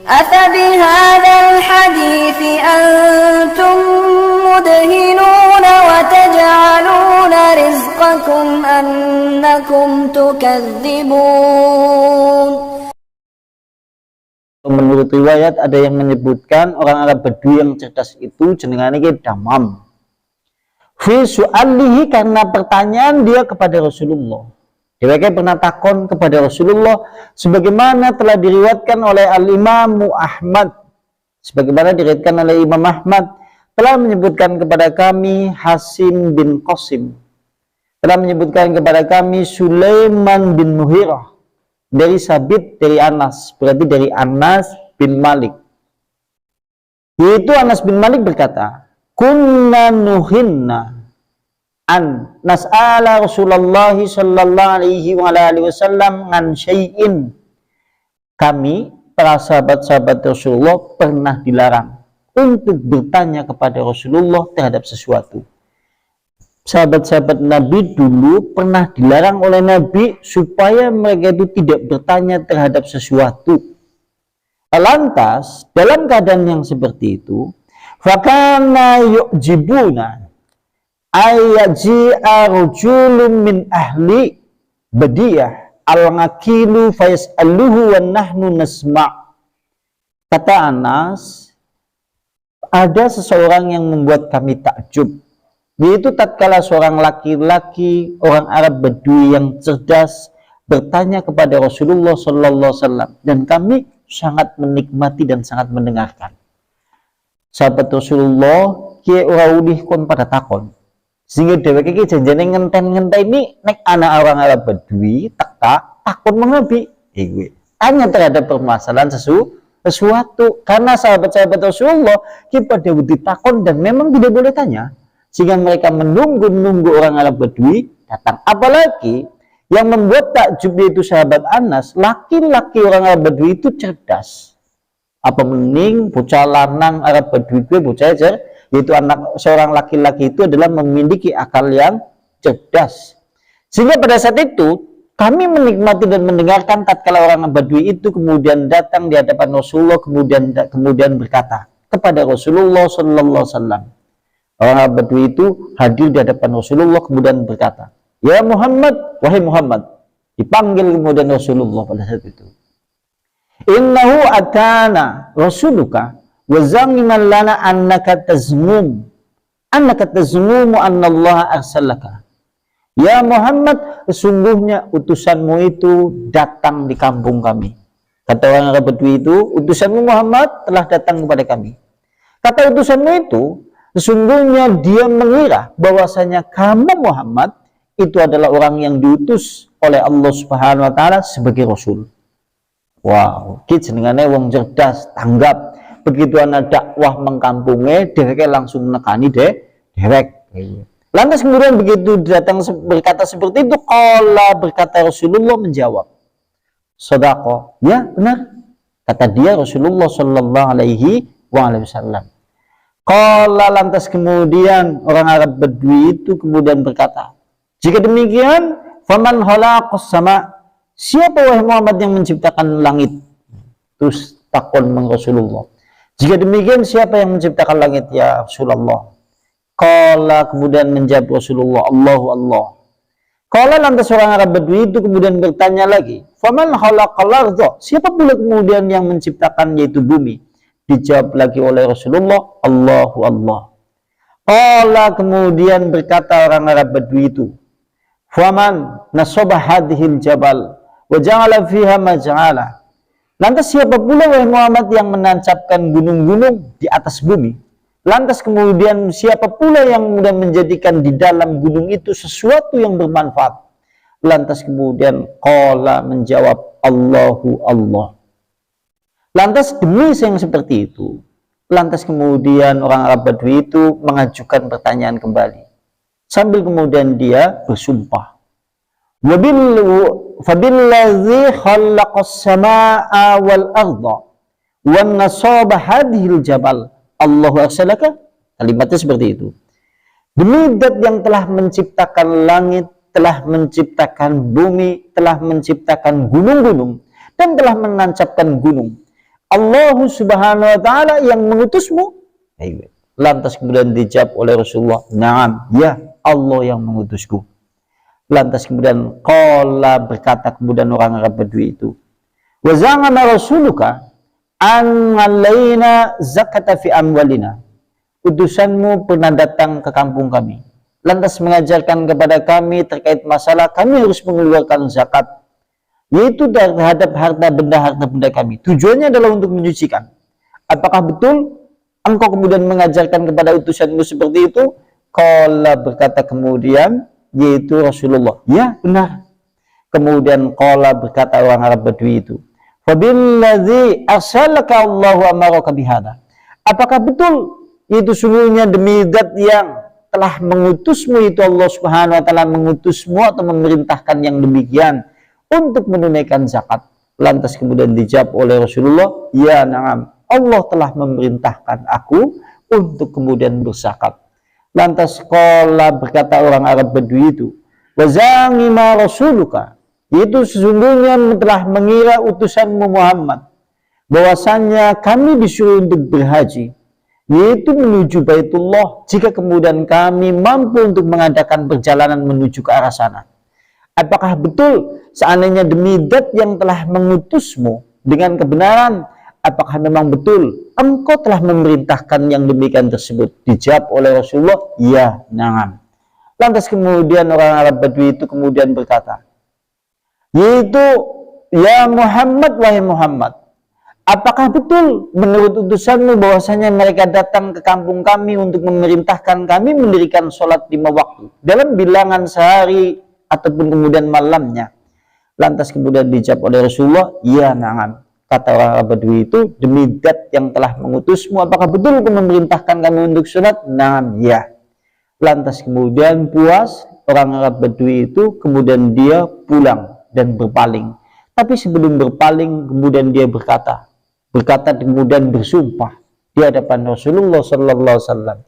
أفبهذا الحديث أنتم مدهنون وتجعلون رزقكم أنكم تكذبون. Menurut riwayat ada yang menyebutkan orang Arab Badui yang cerdas itu jenengane ki Damam. Fi su'alihi, karena pertanyaan dia kepada Rasulullah. Dia pernah takon kepada Rasulullah sebagaimana telah diriwayatkan oleh Al-Imam Ahmad. Sebagaimana diriwayatkan oleh Imam Ahmad telah menyebutkan kepada kami Hasim bin Qasim. Telah menyebutkan kepada kami Sulaiman bin Muhirah dari Sabit dari Anas, berarti dari Anas bin Malik. Yaitu Anas bin Malik berkata, kunna nuhinna an nas'ala Rasulullah sallallahu alaihi wasallam an syai'in. Kami para sahabat-sahabat Rasulullah pernah dilarang untuk bertanya kepada Rasulullah terhadap sesuatu. Sahabat-sahabat Nabi dulu pernah dilarang oleh Nabi supaya mereka itu tidak bertanya terhadap sesuatu. Lantas dalam keadaan yang seperti itu, fakana yu'jibuna ayyaji'a rajulun min ahli badiyah al-ngakilu fayas'aluhu wa nahnu nasma'. Kata Anas, ada seseorang yang membuat kami takjub, yaitu tatkala seorang laki-laki orang Arab Badui yang cerdas bertanya kepada Rasulullah sallallahu alaihi wasallam, dan kami sangat menikmati dan sangat mendengarkan. Sahabat Rasulullah ki ora ulih kon pada takon, sehingga dheweke iki janjane ngenten-ngenteni nek ana orang Arab Badui teka takon mengabi iki hanya terhadap permasalahan sesuatu, karena sahabat-sahabat Rasulullah ki pada ditakon dan memang tidak boleh tanya, sehingga mereka menunggu orang Arab Badui datang. Apalagi yang membuat takjub yaitu sahabat Anas, laki-laki orang Arab Badui itu cerdas. Apa mending bocah lanang Arab Badui itu bocah yaitu anak seorang laki-laki itu adalah memiliki akal yang cerdas. Sehingga pada saat itu kami menikmati dan mendengarkan tatkala orang Badui itu kemudian datang di hadapan Rasulullah kemudian berkata kepada Rasulullah sallallahu alaihi wasallam. Orang Arab Badui itu hadir di hadapan Rasulullah kemudian berkata, "Ya Muhammad, wahai Muhammad." Dipanggil kemudian Rasulullah pada saat itu. "Innahu atana rasuluka wa zamiman lana annaka tazmum anna Allah arsalaka." Ya Muhammad, sesungguhnya utusanmu itu datang di kampung kami. Kata orang Arab Badui itu, utusanmu Muhammad telah datang kepada kami. Kata utusanmu itu, sesungguhnya dia mengira bahwasanya kamu Muhammad itu adalah orang yang diutus oleh Allah Subhanahu wa taala sebagai rasul. Wow, ki jenengane wong cerdas, tanggap. Begitu ana dakwah mengkampunge, dheweke langsung nekani dewek. Lantas kemudian begitu datang berkata seperti itu, qala berkata Rasulullah menjawab, "Shadaqah." Ya, benar. Kata dia Rasulullah sallallahu alaihi wasallam. Qala lantas kemudian orang Arab Badui itu kemudian berkata, jika demikian, faman khalaqas sama, siapa wahai Muhammad yang menciptakan langit? Terus takon Rasulullah, jika demikian siapa yang menciptakan langit ya Rasulullah? Qala kemudian menjawab Rasulullah, Allahu Allah. Qala lantas orang Arab Badui itu kemudian bertanya lagi, faman khalaqal ardha, siapa pula kemudian yang menciptakan yaitu bumi? Dijawab lagi oleh Rasulullah, Allahu Allah. Qala kemudian berkata orang Arab Badui itu, faman nasaba hadhil jabal wa ja'ala fiha ma ja'ala. Lantas siapa pula wahai Muhammad yang menancapkan gunung-gunung di atas bumi? Lantas kemudian siapa pula yang kemudian menjadikan di dalam gunung itu sesuatu yang bermanfaat? Lantas kemudian qala menjawab, Allahu Allah. Lantas demi yang seperti itu, lantas kemudian orang Arab Badui itu mengajukan pertanyaan kembali. Sambil kemudian dia bersumpah. Fabillazi khalaqas samaa'a wal arda wan nasaba hadhil jabal Allahu arsalaka. Kalimatnya seperti itu. Demi zat yang telah menciptakan langit, telah menciptakan bumi, telah menciptakan gunung-gunung, dan telah menancapkan gunung. Allah subhanahu wa ta'ala yang mengutusmu? Lantas kemudian dijawab oleh Rasulullah, "Na'am, ya, Allah yang mengutusku." Lantas kemudian qala, berkata kemudian orang Arab Badui itu, "Wa za'ama rasuluka an 'alaina zakata fi amwalina." Utusanmu pernah datang ke kampung kami, lantas mengajarkan kepada kami terkait masalah kami harus mengeluarkan zakat, yaitu terhadap harta benda kami. Tujuannya adalah untuk menyucikan. Apakah betul engkau kemudian mengajarkan kepada utusanmu seperti itu? Qala, berkata kemudian yaitu Rasulullah, "Ya, benar." Kemudian qala, berkata orang Arab Badui itu, "Fabilladzi arsalaka Allahu amaraka bihada." Apakah betul itu sungguhnya demi zat yang telah mengutusmu, itu Allah Subhanahu wa taala mengutusmu atau memerintahkan yang demikian untuk menunaikan zakat? Lantas kemudian dijawab oleh Rasulullah, "Ya, na'am, Allah telah memerintahkan aku untuk kemudian berzakat." Lantas qala, berkata orang Arab Badui itu, "Wa za'ima rasuluka," itu sesungguhnya telah mengira utusanmu Muhammad bahwasanya kami disuruh untuk berhaji, yaitu menuju Baitullah, jika kemudian kami mampu untuk mengadakan perjalanan menuju ke arah sana. Apakah betul seandainya demi zat yang telah mengutusmu dengan kebenaran, apakah memang betul engkau telah memerintahkan yang demikian tersebut? Dijawab oleh Rasulullah, "Ya, na'am." Lantas kemudian orang Arab Badui itu kemudian berkata, yaitu, "Ya Muhammad, wahai Muhammad, apakah betul menurut utusanmu bahwasanya mereka datang ke kampung kami untuk memerintahkan kami mendirikan sholat 5 waktu dalam bilangan sehari ataupun kemudian malamnya?" Lantas kemudian dijawab oleh Rasulullah, "Ya, na'am." Kata orang Arab Badui itu, "Demi zat yang telah mengutusmu, apakah betul kau memerintahkan kami untuk sholat?" "Na'am, ya." Lantas kemudian puas orang Arab Badui itu, kemudian dia pulang dan berpaling. Tapi sebelum berpaling kemudian dia berkata kemudian bersumpah di hadapan Rasulullah sallallahu alaihi wasallam,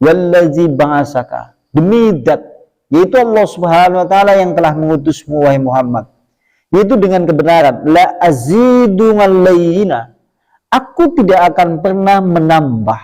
"Wallazi ba'asaka," demi zat, yaitu Allah Subhanahu wa taala yang telah mengutusmu wahai Muhammad, yaitu dengan kebenaran, "La azidu alaina," aku tidak akan pernah menambah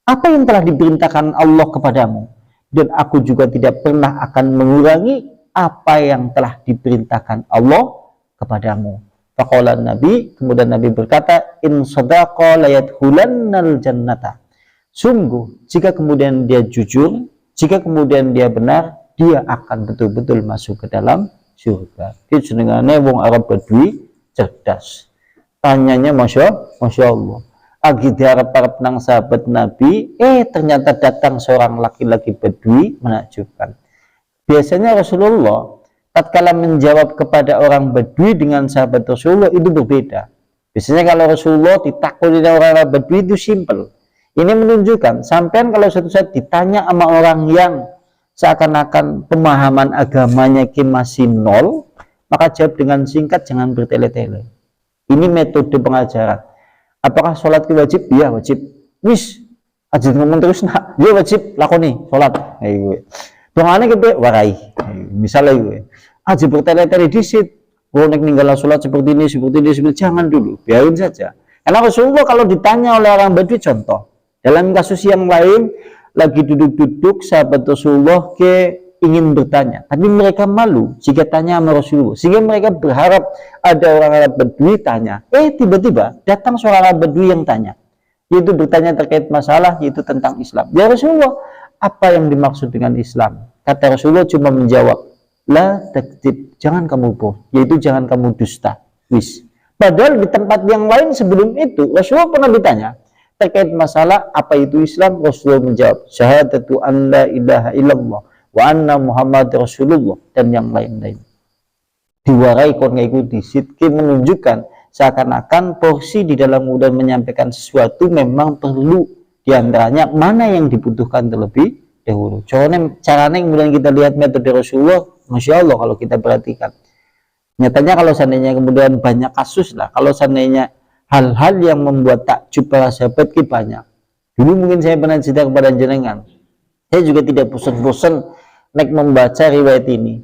apa yang telah diperintahkan Allah kepadamu, dan aku juga tidak pernah akan mengurangi apa yang telah diperintahkan Allah kepadamu. Faqala Nabi, kemudian Nabi berkata, "In sadaqa la yadkhulannal jannata." Sungguh jika kemudian dia jujur, jika kemudian dia benar, dia akan betul-betul masuk ke dalam surga. Itu senengannya wong Arab Badui cerdas. Tanyanya Masya Allah. Agi diharap-harap nang sahabat Nabi, ternyata datang seorang laki-laki Badui menakjubkan. Biasanya Rasulullah tatkala menjawab kepada orang Badui dengan sahabat Rasulullah itu berbeda. Biasanya kalau Rasulullah ditakutkan orang Arab Badui itu simple. Ini menunjukkan sampean kalau suatu saat ditanya sama orang yang seakan-akan pemahaman agamanya masih nol, maka jawab dengan singkat, jangan bertele-tele. Ini metode pengajaran. Apakah sholat wajib? Iya wajib. Wis, aja ngomong terus nak. Iya wajib, lakoni sholat. Dongane kepe warai. Misalnya gue, aja bertele-tele disit. Gue ninggal sholat seperti ini, jangan dulu, biarin saja. Karena Rasulullah kalau ditanya oleh orang Badui, contoh dalam kasus yang lain, lagi duduk-duduk sahabat Rasulullah ingin bertanya, tapi mereka malu jika tanya sama Rasulullah, sehingga mereka berharap ada orang Arab Badui tanya. Tiba-tiba datang seorang Arab Badui yang tanya, yaitu bertanya terkait masalah, yaitu tentang Islam. Ya Rasulullah, apa yang dimaksud dengan Islam? Kata Rasulullah cuma menjawab, "La takdzib," jangan kamu bohong, yaitu jangan kamu dusta. Wis. Padahal di tempat yang lain sebelum itu Rasulullah pernah ditanya terkait masalah apa itu Islam. Rasulullah menjawab, "Syahadatu an la ilaha illallah wa anna Muhammad Rasulullah," dan yang lain-lain. Diwarai kon ngikuti sidki, menunjukkan seakan-akan porsi di dalam kemudian menyampaikan sesuatu memang perlu diantaranya mana yang dibutuhkan terlebih dahulu. Caranya kemudian kita lihat metode Rasulullah, Masya Allah kalau kita perhatikan. Nyatanya kalau seandainya kemudian banyak kasus lah, kalau seandainya hal-hal yang membuat takjub para sahabat banyak. Dulu mungkin saya pernah cerita kepada jenengan, saya juga tidak bosan-bosan membaca riwayat ini.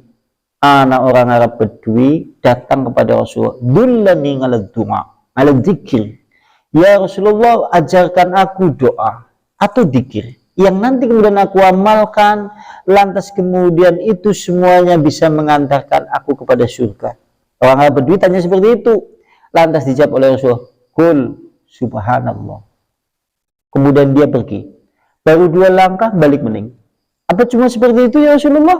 Anak orang Arab Badui datang kepada Rasulullah, "Dullani ala du'a, ala dzikir." ya Rasulullah, ajarkan aku doa atau dzikir yang nanti kemudian aku amalkan, lantas kemudian itu semuanya bisa mengantarkan aku kepada surga. Orang Arab Badui tanya seperti itu, lantas dijawab oleh Rasulullah, kul subhanallah. Kemudian dia pergi, baru 2 langkah balik mening. Apa cuma seperti itu ya Rasulullah?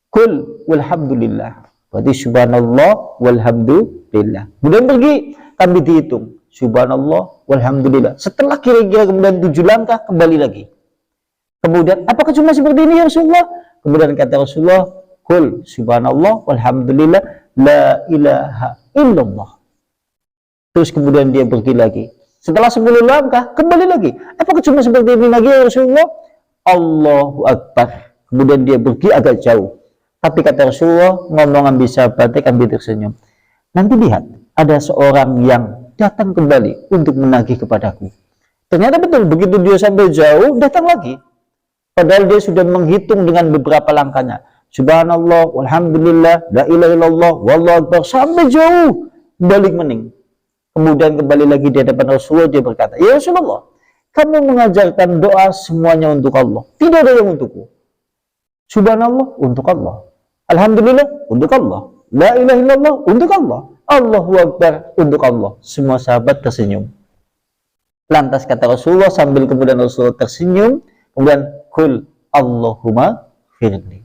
Kul walhamdulillah. Berarti subhanallah walhamdulillah. Kemudian pergi, kami dihitung subhanallah walhamdulillah. Setelah kira-kira kemudian 7 langkah kembali lagi. Kemudian apakah cuma seperti ini ya Rasulullah? Kemudian kata Rasulullah, kul subhanallah walhamdulillah la ilaha illallah. Terus kemudian dia pergi lagi. Setelah 10 langkah kembali lagi. Apakah cuma seperti ini lagi ya Rasulullah? Allahu Akbar. Kemudian dia pergi agak jauh. Tapi kata Rasulullah, ngomong bisa batik ambil tersenyum. Nanti lihat, ada seorang yang datang kembali untuk menagih kepadaku. Ternyata betul, begitu dia sampai jauh, datang lagi. Padahal dia sudah menghitung dengan beberapa langkahnya. Subhanallah, walhamdulillah, la ilaha illallah, wallahu akbar, sampai jauh. Balik mening. Kemudian kembali lagi di hadapan Rasulullah, dia berkata, ya Rasulullah, kamu mengajarkan doa semuanya untuk Allah. Tidak ada yang untukku. Subhanallah, untuk Allah. Alhamdulillah, untuk Allah. La ilaha illallah, untuk Allah. Allahu Akbar, untuk Allah. Semua sahabat tersenyum. Lantas kata Rasulullah, sambil kemudian Rasulullah tersenyum, kemudian, kul Allahumma firli.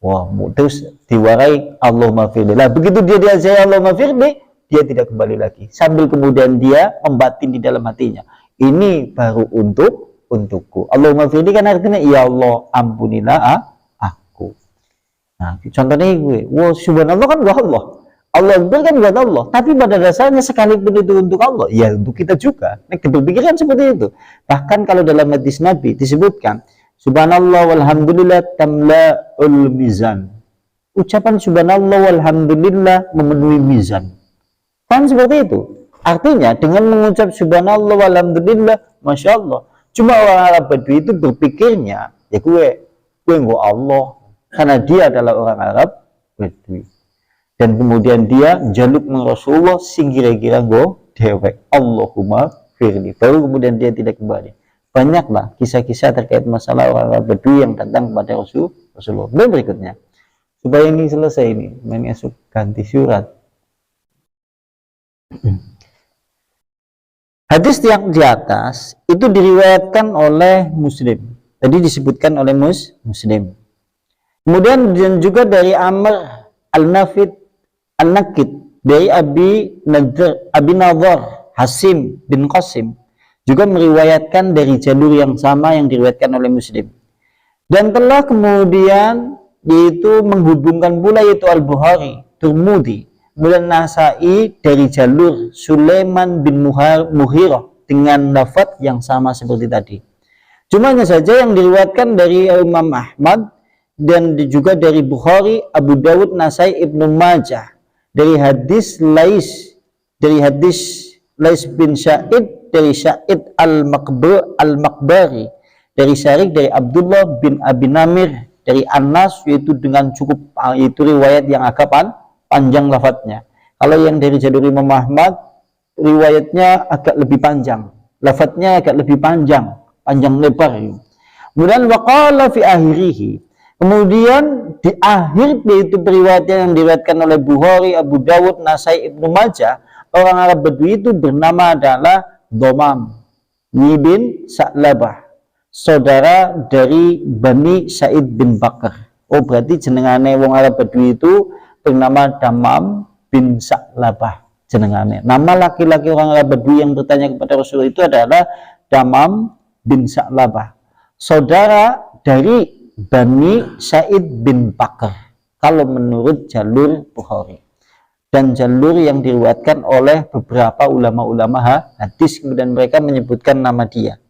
Wah, terus diwarai Allahumma firli. Nah, begitu dia diajari Allahumma firli, dia tidak kembali lagi. Sambil kemudian dia membatin di dalam hatinya. Ini baru untukku. Allahumma firli kan artinya, ya Allah, ampunilah aku. Nah, contohnya gue, wah subhanallah kan buat Allah. Allah Akbar kan buat Allah. Tapi pada dasarnya sekalipun itu untuk Allah, ya untuk kita juga. Nah, berpikiran seperti itu. Bahkan kalau dalam hadis Nabi disebutkan, subhanallah walhamdulillah tamla'ul mizan. Ucapan subhanallah walhamdulillah memenuhi mizan. Kan seperti itu. Artinya dengan mengucap subhanallah walhamdulillah, masya Allah. Cuma orang Arab Badui itu berpikirnya, ya gue nggak Allah, karena dia adalah orang Arab Badui. Dan kemudian dia jaluk Rasulullah singkira-kira go dewek Allahumma firli. Baru kemudian dia tidak kembali. Banyaklah kisah-kisah terkait masalah orang Arab Badui yang datang kepada Rasulullah. Dan berikutnya, supaya ini selesai ini, main esok ganti surat. Hadis yang di atas itu diriwayatkan oleh Muslim. Tadi disebutkan oleh Muslim. Kemudian dan juga dari Amr An-Nakid dari Abi Nadhr Hasim bin Qasim juga meriwayatkan dari jalur yang sama yang diriwayatkan oleh Muslim. Dan telah kemudian yaitu menghubungkan pula yaitu Al-Bukhari, Tirmidzi, kemudian Nasai dari jalur Sulaiman bin Mughirah dengan lafaz yang sama seperti tadi. Cuma hanya saja yang diriwayatkan dari Imam Ahmad dan juga dari Bukhari, Abu Dawud, Nasai, Ibnu Majah dari hadis Lais bin Sa'id dari Sa'id al-Maqbari dari Syarik dari Abdullah bin Abi Namir dari Anas, yaitu dengan cukup itu riwayat yang agak panjang lafadznya. Kalau yang dari jalur Imam Ahmad riwayatnya agak lebih panjang, lafadznya agak lebih panjang lebar. Kemudian waqala fi akhirih, kemudian di akhir yaitu periwayatan yang diriwayatkan oleh Bukhari, Abu Dawud, Nasai, Ibnu Majah, orang Arab Badui itu bernama adalah Domam bin Sa'labah, saudara dari Bani Sa'id bin Bakar. Oh, berarti jenengane wong Arab Badui itu bernama Damam bin Sa'labah jenengane. Nama laki-laki orang Arab Badui yang bertanya kepada Rasulullah itu adalah Damam bin Sa'labah, saudara dari Bani Sa'id bin Bakar kalau menurut jalur Bukhari, dan jalur yang diriwayatkan oleh beberapa ulama-ulama hadis, kemudian mereka menyebutkan nama dia.